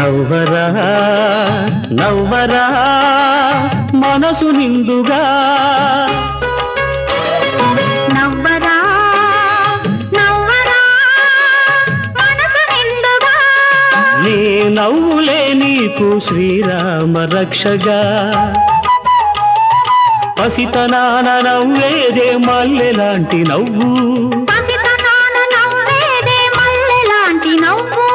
నవ్వరా నవ్వరా మనసు నిండుగా నవ్వరా నవ్వరా మనసు నిండుగా నీ నవ్వులే నీకు శ్రీరామ రక్షగా పసితనాన నవ్వేదే మల్లెలాంటి నవ్వు పసితనాన నవ్వేదే మల్లెలాంటి నవ్వు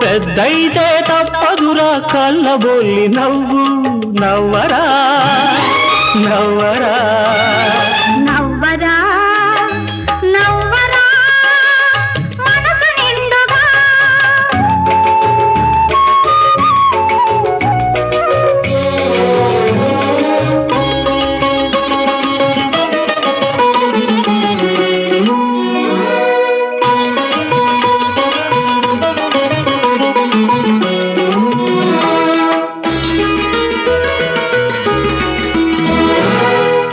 పెద్దయితే తప్పదురా కళ్ళబొల్లి నవ్వు నవ్వరా నవ్వరా నవ్వరా నవ్వరా మనసు నిండుగా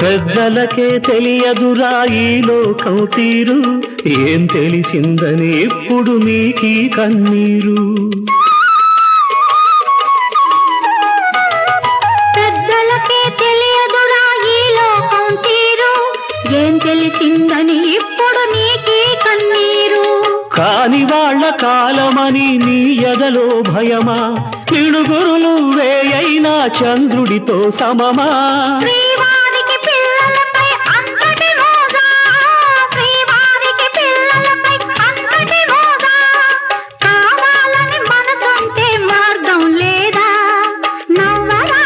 పెద్దలకే తెలియదురా ఈ లోకం తీరు ఏం తెలిసిందని ఇప్పుడు నీకీ కన్నీరు పెద్దలకే తెలియదురా ఈ లోకం తీరు ఏం తెలిసిందని ఇప్పుడు నీకీ కన్నీరు కాని వాళ్ళ కాలమని నీ ఎదలో భయమా పిడుగురులు వేయైనా చంద్రుడితో సమమా శ్రీవారికి పిల్లలపై అంతటి రోజా శ్రీవారికి పిల్లలపై అంతటి రోజా కావాలని మనసుంటే మార్గం లేదా నవ్వరా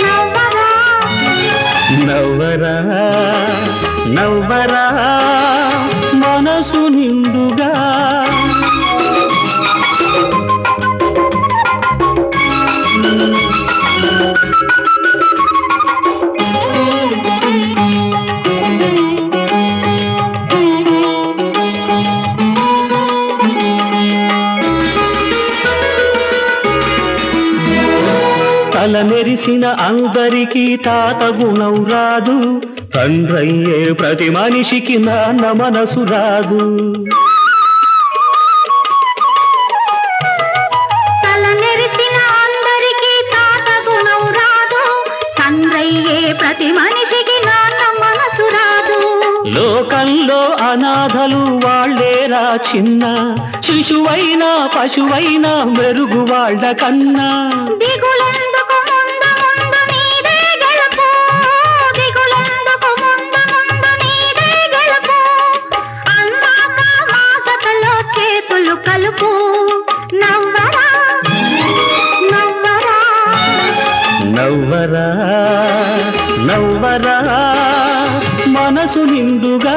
నవ్వరా నవ్వరా నవ్వరా మనసు నిండుగా తల నెరిసిన అందరికీ తాత గుణం రాదు తండ్రయ్యే ప్రతి మనిషికి నాన్న మనసు రాదు తల నెరిసిన అందరికీ తాత గుణం రాదు తండ్రయ్యే ప్రతి మనిషికి నాన్న మనసు రాదు లోకంలో అనాథలు వాళ్ళేరా చిన్న శిశువైనా పశువైనా మెరుగు వాళ్ళ కన్నా దిగులెందుకు ముందు ముందు నీదే గెలుపు దిగులెందుకు ముందు ముందు నీదే గెలుపు అన్నాక మాసతలో చేతులు కలుపు నవ్వరా నవ్వరా నవ్వరా నవ్వరా మనసు నిండుగా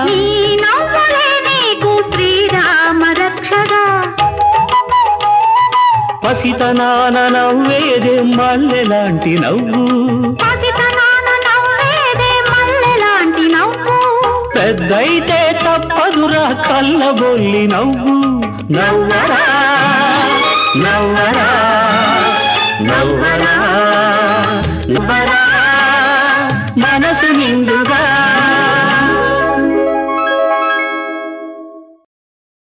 నీ నవ్వులే నీకు శ్రీరామ రక్షగా పసితనాన నవ్వేదే మల్లెలాంటి నవ్వు పసితనాన నవ్వేదే మల్లెలాంటి నవ్వు పెద్దయితే తప్పదురా కళ్ళబొల్లి నవ్వు నవ్వరా నవ్వరా నవ్వరా నవ్వరా మనసు నిండుగా